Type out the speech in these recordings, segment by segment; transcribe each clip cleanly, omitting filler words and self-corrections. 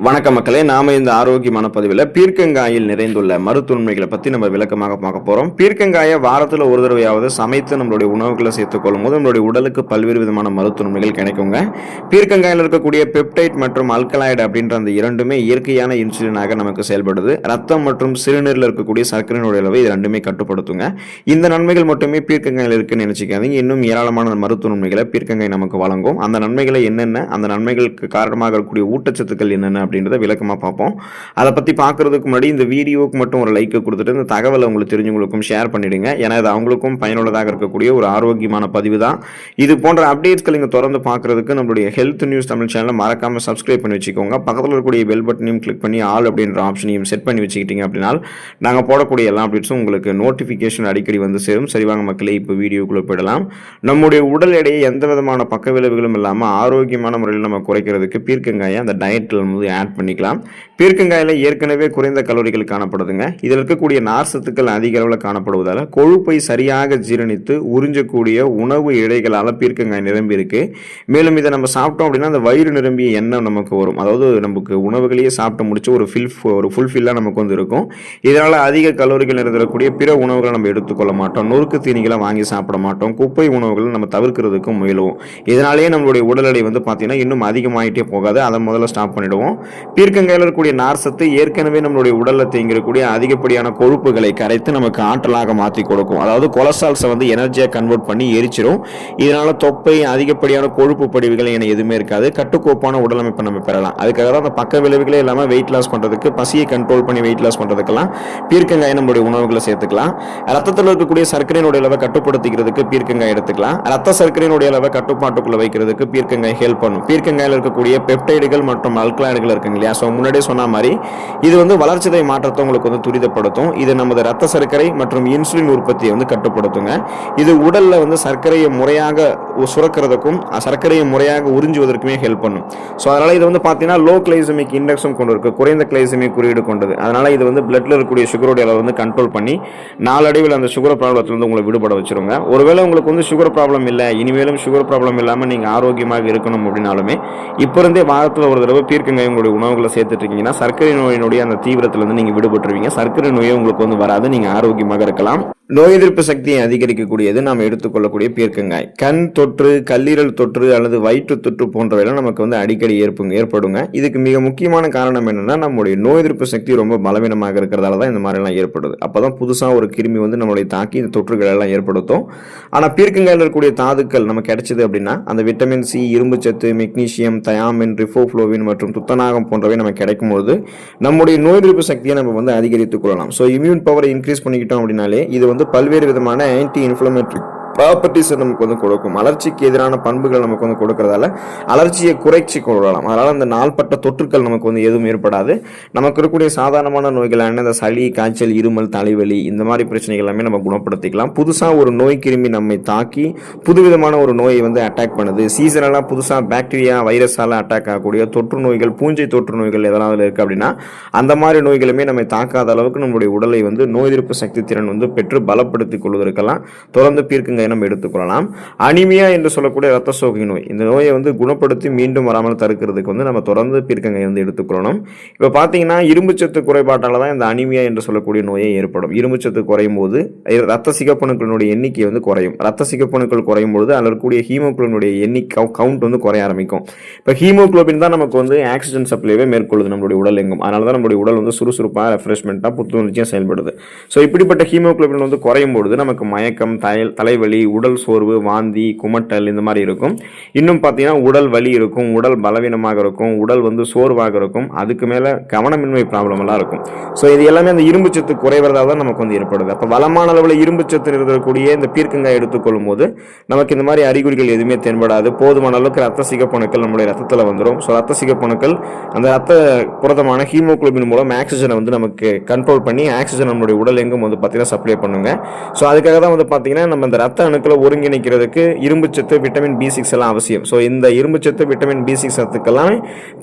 வணக்கம் மக்களே, நாம இந்த ஆரோக்கியமான பதிவில் பீர்க்கங்காயில் நிறைந்துள்ள மருத்துவன்மைகளை பற்றி நம்ம விளக்கமாக பார்க்க போகிறோம். பீர்க்கங்காயை வாரத்தில் ஒரு தடவையாவது சமைத்து நம்மளுடைய உணவுகளை சேர்த்துக்கொள்ளும் போது நம்மளுடைய உடலுக்கு பல்வேறு விதமான மருத்துவன்மைகள் கிடைக்குங்க. பீர்க்கங்காயில் இருக்கக்கூடிய பெப்டைட் மற்றும் அல்கலாய்டு அப்படின்ற அந்த இரண்டுமே இயற்கையான இன்சுலினாக நமக்கு செயல்படுது. ரத்தம் மற்றும் சிறுநீரில் இருக்கக்கூடிய சர்க்கரையினுடைய அளவை இது ரெண்டுமே கட்டுப்படுத்துங்க. இந்த நன்மைகள் மட்டுமே பீர்க்கங்காயில் இருக்குன்னு நினைச்சிக்காதீங்க. இன்னும் ஏராளமான மருத்துவ நன்மைகளை பீர்க்கங்காய் நமக்கு வழங்கும். அந்த நன்மைகளை என்னென்ன, அந்த நன்மைகளுக்கு காரணமாக இருக்கக்கூடிய ஊட்டச்சத்துக்கள் என்னென்ன அப்படின்றத விளக்கமாக பார்ப்போம். அதை பற்றி பார்க்கறதுக்கு முன்னாடி இந்த வீடியோவுக்கு மட்டும் ஒரு லைக் கொடுத்துட்டு இந்த தகவலை உங்களுக்கு தெரிஞ்சவங்களுக்கும் ஷேர் பண்ணிடுங்க. ஏன்னா இது அவங்களுக்கும் பயனுள்ளதாக இருக்கக்கூடிய ஒரு ஆரோக்கியமான பதிவு தான். இது போன்ற அப்டேட்ஸ்கள் நீங்கள் தொடர்ந்து பார்க்கறதுக்கு நம்மளுடைய ஹெல்த் நியூஸ் தமிழ் சேனலை மறக்காமல் சப்ஸ்கிரைப் பண்ணி வச்சுக்கோங்க. பக்கத்தில் இருக்கக்கூடிய பெல் பட்டனையும் கிளிக் பண்ணி ஆல் அப்படின்ற ஆப்ஷனையும் செட் பண்ணி வச்சுக்கிட்டீங்க அப்படின்னா நாங்கள் போடக்கூடிய எல்லா அப்டேட்ஸும் உங்களுக்கு நோட்டிஃபிகேஷன் அடிக்கடி வந்து சேரும். சரிவாங்க மக்களே, இப்போ வீடியோக்குள்ளே போயிடலாம். நம்முடைய உடல் எடையை எந்த விதமான பக்க விளைவுகளும் இல்லாமல் ஆரோக்கியமான முறையில் நம்ம குறைக்கிறதுக்கு பீர்க்கங்காயை அந்த டயட்டில் வந்து ஆட் பண்ணிக்கலாம். பீர்க்கங்காயில் ஏற்கனவே குறைந்த கலோரிகள் காணப்படுதுங்க. இதில் இருக்கக்கூடிய நார் சத்துக்கள் அதிக அளவில் காணப்படுவதால் கொழுப்பை சரியாக ஜீரணித்து உறிஞ்சக்கூடிய உணவு இழைகளால் பீர்க்கங்காய் நிரம்பி இருக்கு. மேலும் இதை நம்ம சாப்பிட்டோம் அப்படின்னா அந்த வயிறு நிரம்பிய எண்ணம் நமக்கு வரும். அதாவது நமக்கு உணவுகளையே சாப்பிட்டு முடிச்சு ஒரு ஃபுல்ஃபில்லாக நமக்கு வந்து இருக்கும். இதனால் அதிக கலோரிகள் நிறைந்திருக்கக்கூடிய பிற உணவுகளை நம்ம எடுத்துக்கொள்ள மாட்டோம். நொறுக்கு தீனிகளை வாங்கி சாப்பிட மாட்டோம். குப்பை உணவுகளை நம்ம தவிர்க்கிறதுக்கும் முயலுவோம். இதனாலேயே நம்மளுடைய உடல் எடை வந்து பார்த்தீங்கன்னா இன்னும் அதிகமாகிட்டே போகாது. அதை முதல்ல ஸ்டாப் பண்ணிடுவோம். பீர்க்கங்காயில் இருக்கக்கூடிய நார் சத்து ஏற்கனவே நம்மளுடைய உடலில் தேங்கிருக்கக்கூடிய அதிகப்படியான கொழுப்புகளை கரைத்து நமக்கு ஆற்றலாக மாற்றி கொடுக்கும். அதாவது கொலஸ்ட்ரால்ஸை வந்து எனர்ஜியாக கன்வெர்ட் பண்ணி எரிச்சிடும். இதனால தொப்பை, அதிகப்படியான கொழுப்பு படிவுகள் என எதுவுமே இருக்காது. கட்டுக்கோப்பான உடலமைப்பை நம்ம பெறலாம். அதுக்காக தான் அந்த பக்க விளைவுகளே இல்லாமல் வெயிட் லாஸ் பண்ணுறதுக்கு, பசியை கண்ட்ரோல் பண்ணி வெயிட் லாஸ் பண்ணுறதுக்கெல்லாம் பீர்க்கங்காய் நம்மளுடைய உணவுகளை சேர்த்துக்கலாம். ரத்தத்தில் இருக்கக்கூடிய சர்க்கரையினுடைய அளவை கட்டுப்படுத்திக்கிறதுக்கு பீர்க்கங்காய் எடுத்துக்கலாம். ரத்த சர்க்கரையினுடைய அளவை கட்டுப்பாட்டுக்குள்ள வைக்கிறதுக்கு பீர்க்கங்காய் ஹெல்ப் பண்ணும். பீர்க்கங்காயில் இருக்கக்கூடிய பெப்டைடுகள் மற்றும் அல்கலாய்டுகள் இருக்குங்க இல்லையா, ஸோ முன்னாடியே சொன்ன மாதிரி இது வந்து வளர்ச்சிதை மாற்றத்தை உங்களுக்கு வந்து துரிதப்படுத்தும். இது நமது ரத்த சர்க்கரை மற்றும் இன்சுலின் உற்பத்தியை வந்து கட்டுப்படுத்துங்க. இது உடல்ல வந்து சர்க்கரையை முறையாக சுரக்கிறதுக்கும் சர்க்கரையை முறையாக உறிஞ்சுவதற்குமே ஹெல்ப் பண்ணும். ஸோ அதனால இது வந்து பார்த்தீங்கன்னா லோ கிளைசமிக் இண்டெக்ஸும் கொண்டு இருக்கு, குறைந்த கிளைசமிக் குறியீடு கொண்டது. அதனால இது வந்து பிளட்ல இருக்கக்கூடிய சுகருடைய அளவு வந்து கண்ட்ரோல் பண்ணி நாளடைவில் அந்த சுகர் ப்ராப்ளத்திலிருந்து உங்களை விடுபட வச்சிருங்க. ஒருவேளை உங்களுக்கு வந்து சுகர் ப்ராப்ளம் இல்லை, இனிமேலும் சுகர் ப்ராப்ளம் இல்லாமல் நீங்க ஆரோக்கியமாக இருக்கணும் அப்படின்னாலுமே இப்போ இருந்தே வாரத்தில் ஒரு தடவை பீர்க்கங்காய் உங்களுடைய உணவுகளை சேர்த்துட்டு இருக்கீங்கன்னா சர்க்கரை நோயினுடைய அந்த தீவிரத்திலிருந்து நீங்க விடுபட்டுருவீங்க. சர்க்கரை நோயை உங்களுக்கு வந்து வராது, நீங்க ஆரோக்கியமாக இருக்கலாம். நோய் எதிர்ப்பு சக்தியை அதிகரிக்கக்கூடியது நாம் எடுத்துக்கொள்ளக்கூடிய பீர்க்கங்காய். கண் தொற்று, கல்லீரல் தொற்று அல்லது வயிற்று தொற்று போன்றவையெல்லாம் நமக்கு வந்து அடிக்கடி ஏற்படுங்க. இதுக்கு மிக முக்கியமான காரணம் என்னன்னா நம்முடைய நோய் எதிர்ப்பு சக்தி ரொம்ப பலவீனமாக இருக்கிறதால தான் இந்த மாதிரி எல்லாம் ஏற்படுது. அப்பதான் புதுசாக ஒரு கிருமி வந்து நம்மளுடைய தாக்கி இந்த தொற்றுகள் எல்லாம் ஏற்படுத்தும். ஆனால் பீர்க்கங்காயில் இருக்கக்கூடிய தாதுக்கள் நமக்கு கிடைச்சது அப்படின்னா அந்த விட்டமின் சி, இரும்பு சத்து, மெக்னீசியம், தயாமின், ரிஃபோஃப்ளோவின் மற்றும் துத்தநாகம் போன்றவை நமக்கு கிடைக்கும் பொழுது நம்முடைய நோய் எதிர்ப்பு சக்தியை நம்ம வந்து அதிகரித்துக் கொள்ளலாம். ஸோ இம்யூன் பவரை இன்க்ரீஸ் பண்ணிக்கிட்டோம் அப்படின்னாலே இது வந்து பல்வேறு விதமான ஆன்டி இன்ஃப்ளமேட்டரி ப்ராப்பர்ட்டிஸ் நமக்கு வந்து கொடுக்கும். அலர்ச்சிக்கு எதிரான பண்புகள் நமக்கு வந்து கொடுக்கறதால அலர்ச்சியை குறைச்சி கொள்ளலாம். அதனால அந்த நாள்பட்ட தொற்றுக்கள் நமக்கு வந்து எதுவும் ஏற்படாது. நமக்கு இருக்கக்கூடிய சாதாரணமான நோய்களான இந்த சளி, காய்ச்சல், இருமல், தலைவலி இந்த மாதிரி பிரச்சனைகள் எல்லாமே நம்ம குணப்படுத்திக்கலாம். புதுசாக ஒரு நோய் கிருமி நம்மை தாக்கி புதுவிதமான ஒரு நோயை வந்து அட்டாக் பண்ணுது. சீசனெல்லாம் புதுசாக பாக்டீரியா, வைரஸால அட்டாக் ஆகக்கூடிய தொற்று நோய்கள், பூஞ்சை தொற்று நோய்கள் எதனால இருக்கு அப்படின்னா அந்த மாதிரி நோய்களுமே நம்மை தாக்காத அளவுக்கு நம்மளுடைய உடலை வந்து நோய் எதிர்ப்பு சக்தி திறன் வந்து பெற்று பலப்படுத்திக் கொள்வதற்கெல்லாம் தொடர்ந்து பீர்க்கங்காய் நம்ம எடுத்துக்கொள்ளலாம். அனிமியா என்று சொல்லக்கூடிய ரத்த சோகை நோய், இந்த நோயை வந்து குணப்படுத்தி மீண்டும் வராமல் தடுக்கிறதுக்கு வந்து நம்ம தொடர்ந்து பீர்க்கங்காய் வந்து எடுத்துக்கொள்ளணும். இப்போ பார்த்தீங்கன்னா இரும்புச்சத்து குறைபாட்டால தான் இந்த அனிமியா என்று சொல்லக்கூடிய நோயை ஏற்படும். இரும்புச்சத்து குறையும் போது ரத்த சிகப்பணுக்களினுடைய எண்ணிக்கை வந்து குறையும். ரத்த சிகப்பணுக்கள் குறையும் பொழுது அதில் இருக்கக்கூடிய ஹீமோகுளோபினுடைய எண்ணிக்கை கவுண்ட் வந்து குறைய ஆரம்பிக்கும். இப்போ ஹீமோகுளோபின் தான் நமக்கு வந்து ஆக்சிஜன் சப்ளைவே மேற்கொள்ளுது நம்மளுடைய உடல் எங்கும். அதனால தான் நம்மளுடைய உடல் வந்து சுறுசுறுப்பாக, ரெஃப்ரெஷ்மெண்ட்டாக, புத்துணர்ச்சியாக செயல்படுது. ஸோ இப்படிப்பட்ட ஹீமோகுளோபின் வந்து குறையும் பொழுது நமக்கு மயக்கம், தலைவலி, உடல் சோர்வு, வாந்தி, குமட்டல் இந்த மாதிரி இருக்கும். இன்னும் பார்த்தீங்கன்னா உடல் வலி இருக்கும், உடல் பலவீனமாக இருக்கும், உடல் வந்து சோர்வாக இருக்கும், அதுக்கு மேலே கவனமின்மை ப்ராப்ளம் எல்லாம் இருக்கும். ஸோ இது எல்லாமே அந்த இரும்பு சத்து குறைவதால் தான் நமக்கு வந்து ஏற்படுது. அப்போ வளமான அளவில் இரும்பு சத்து இருக்கக்கூடிய இந்த பீர்க்கங்காய் எடுத்துக்கொள்ளும் போது நமக்கு இந்த மாதிரி அறிகுறிகள் எதுவுமே தென்படாது. போதுமான அளவுக்கு ரத்த சிகப்பணுக்கள் நம்முடைய ரத்தத்தில் வந்துடும். ஸோ ரத்த சிகப்பணுக்கள் அந்த ரத்த புரதமான ஹீமோகுளோபின் மூலம் ஆக்சிஜனை வந்து நமக்கு கண்ட்ரோல் பண்ணி ஆக்சிஜன் நம்மளுடைய உடல் எங்கும் வந்து பார்த்தீங்கன்னா சப்ளை பண்ணுங்க. ஸோ அதுக்காக தான் வந்து பார்த்தீங்கன்னா நம்ம இந்த ரத்த அணுக்களை ஒருங்கிணைக்கிறதுக்கு இரும்புச்சத்து, விட்டமின் B6 எல்லாம் அவசியம். ஸோ இந்த இரும்புச்சத்து, விட்டமின் B6 சத்துக்கெல்லாம்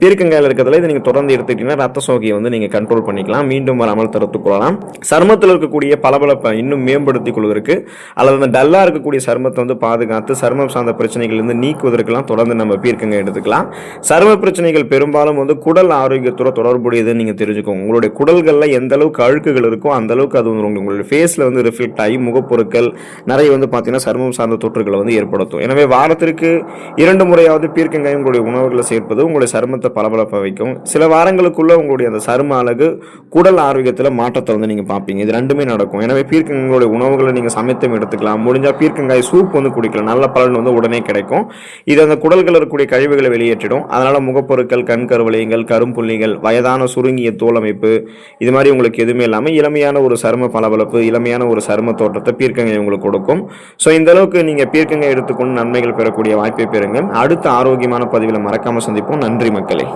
பீர்க்கங்காயில் இருக்கிறதுல இதை நீங்கள் தொடர்ந்து எடுத்துக்கிட்டீங்கன்னா ரத்த சோகையை வந்து நீங்கள் கண்ட்ரோல் பண்ணிக்கலாம், மீண்டும் வராமல் தடுத்துக் கொள்ளலாம். சருமத்தில் இருக்கக்கூடிய பளபளப்பை இன்னும் மேம்படுத்திக் கொள்வதற்கு அல்லது அந்த டல்லாக இருக்கக்கூடிய சருமத்தை வந்து பாதுகாத்து சருமம் சார்ந்த பிரச்சனைகள் இருந்து நீக்குவதற்கெல்லாம் தொடர்ந்து நம்ம பீர்க்கங்காய் எடுத்துக்கலாம். சரும பிரச்சனைகள் பெரும்பாலும் வந்து குடல் ஆரோக்கியத்தோட தொடர்புடையதுன்னு நீங்கள் தெரிஞ்சுக்கோங்க. உங்களுடைய குடல்களில் எந்த அளவுக்கு அழுக்குகள் இருக்கோ அந்த அளவுக்கு அது வந்து உங்களுடைய ஃபேஸில் வந்து ரிஃப்ளெக்ட் ஆகி முகப்பொருட்கள் நிறைய வந்து பார்த்தீங்கன்னா சருமம் சார்ந்த தொற்றுகளை வந்து ஏற்படுத்தும். எனவே வாரத்திற்கு 2 முறையாவது பீர்க்கங்காய் உங்களுடைய உணவுகளை சேர்ப்பது உங்களுடைய சருமத்தை பளபளப்ப வைக்கும். சில வாரங்களுக்குள்ள உங்களுடைய அந்த சரும அழகு, குடல் ஆரோக்கியத்தில் மாற்றத்தை வந்து நீங்கள் பார்ப்பீங்க. இது ரெண்டுமே நடக்கும். எனவே பீர்க்கங்காயுடைய உணவுகளை நீங்கள் சமைத்தும் எடுத்துக்கலாம். முடிஞ்சால் பீர்க்கங்காய் சூப் வந்து குடிக்கலாம். நல்ல பலன் வந்து உடனே கிடைக்கும். இது அந்த குடல்கள் இருக்கக்கூடிய கழிவுகளை வெளியேற்றிடும். அதனால முகப்பொருட்கள், கண் கருவளையங்கள், கரும்புள்ளிகள், வயதான சுருங்கிய தோல் அமைப்பு இது மாதிரி உங்களுக்கு எதுவுமே இல்லாமல் இளமையான ஒரு சரும பளபளப்பு, இளமையான ஒரு சரும தோற்றத்தை பீர்க்கங்காய் உங்களுக்கு கொடுக்கும். ஸோ இந்த அளவுக்கு நீங்கள் பீர்க்கங்காய் எடுத்துக்கொண்டு நன்மைகள் பெறக்கூடிய வாய்ப்பை பெறுங்க. அடுத்த ஆரோக்கியமான பதிவில் மறக்காம சந்திப்போம். நன்றி மக்களே.